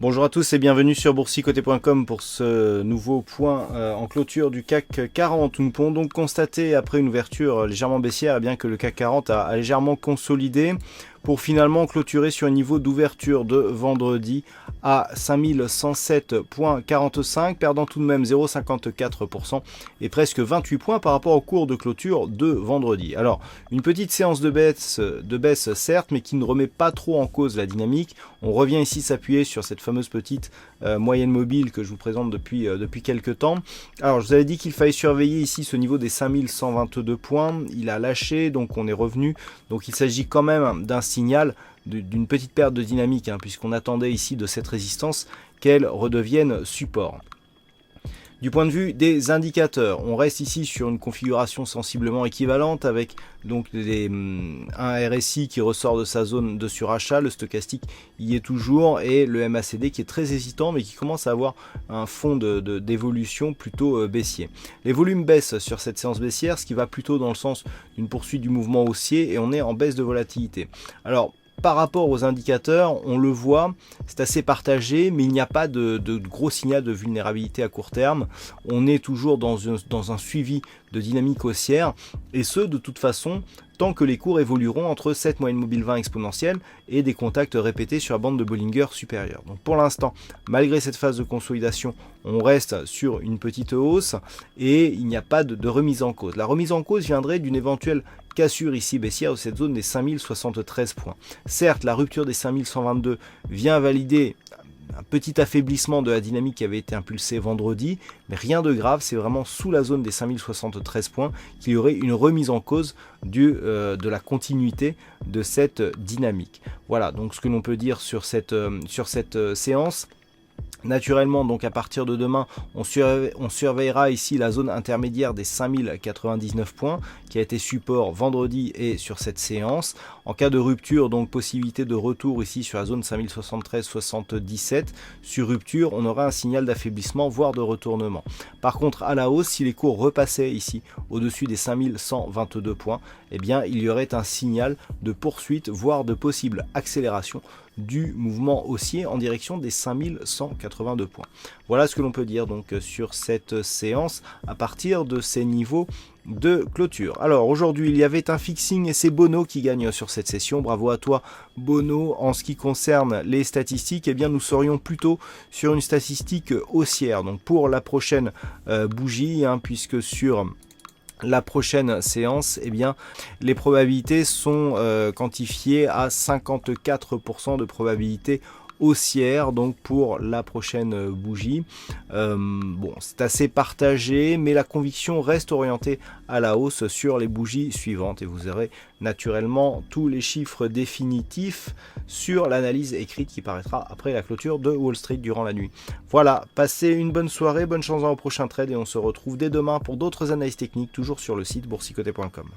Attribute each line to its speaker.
Speaker 1: Bonjour à tous et bienvenue sur boursicoté.com pour ce nouveau point en clôture du CAC 40. Nous pouvons donc constater après une ouverture légèrement baissière eh bien, que le CAC 40 a légèrement consolidé pour finalement clôturer sur un niveau d'ouverture de vendredi à 5107,45, perdant tout de même 0,54% et presque 28 points par rapport au cours de clôture de vendredi. Alors, une petite séance de baisse certes, mais qui ne remet pas trop en cause la dynamique. On revient ici s'appuyer sur cette fameuse petite moyenne mobile que je vous présente depuis quelques temps. Alors, je vous avais dit qu'il fallait surveiller ici ce niveau des 5122 points. Il a lâché, donc on est revenu. Donc, il s'agit quand même d'un signal d'une petite perte de dynamique, puisqu'on attendait ici de cette résistance qu'elle redevienne support. Du point de vue des indicateurs, on reste ici sur une configuration sensiblement équivalente avec donc un RSI qui ressort de sa zone de surachat, le stochastique y est toujours et le MACD qui est très hésitant mais qui commence à avoir un fond d'évolution plutôt baissier. Les volumes baissent sur cette séance baissière, ce qui va plutôt dans le sens d'une poursuite du mouvement haussier et on est en baisse de volatilité. Alors, par rapport aux indicateurs, on le voit, c'est assez partagé, mais il n'y a pas de gros signal de vulnérabilité à court terme. On est toujours dans un suivi de dynamique haussière, et ce, de toute façon, tant que les cours évolueront entre cette moyenne mobile 20 exponentielle et des contacts répétés sur la bande de Bollinger supérieure. Donc pour l'instant, malgré cette phase de consolidation, on reste sur une petite hausse et il n'y a pas de remise en cause. La remise en cause viendrait d'une éventuelle cassure ici baissière de cette zone des 5073 points. Certes, la rupture des 5122 vient valider un petit affaiblissement de la dynamique qui avait été impulsée vendredi, mais rien de grave, c'est vraiment sous la zone des 5073 points qu'il y aurait une remise en cause de la continuité de cette dynamique. Voilà donc ce que l'on peut dire sur cette séance. Naturellement, donc à partir de demain, on surveillera ici la zone intermédiaire des 5099 points qui a été support vendredi et sur cette séance. En cas de rupture, donc possibilité de retour ici sur la zone 5073-77. Sur rupture, on aura un signal d'affaiblissement, voire de retournement. Par contre, à la hausse, si les cours repassaient ici au-dessus des 5122 points, eh bien, il y aurait un signal de poursuite, voire de possible accélération du mouvement haussier en direction des 5182 points. Voilà ce que l'on peut dire donc sur cette séance à partir de ces niveaux de clôture. Alors aujourd'hui il y avait un fixing et c'est Bono qui gagne sur cette session. Bravo à toi Bono. En ce qui concerne les statistiques, eh bien nous serions plutôt sur une statistique haussière. Donc pour la prochaine bougie, puisque sur la prochaine séance, eh bien, les probabilités sont quantifiées à 54% de probabilité haussière donc pour la prochaine bougie. Bon, c'est assez partagé, mais la conviction reste orientée à la hausse sur les bougies suivantes et vous aurez naturellement tous les chiffres définitifs sur l'analyse écrite qui paraîtra après la clôture de Wall Street durant la nuit. Voilà, passez une bonne soirée, bonne chance dans le prochain trade et on se retrouve dès demain pour d'autres analyses techniques toujours sur le site boursicoté.com.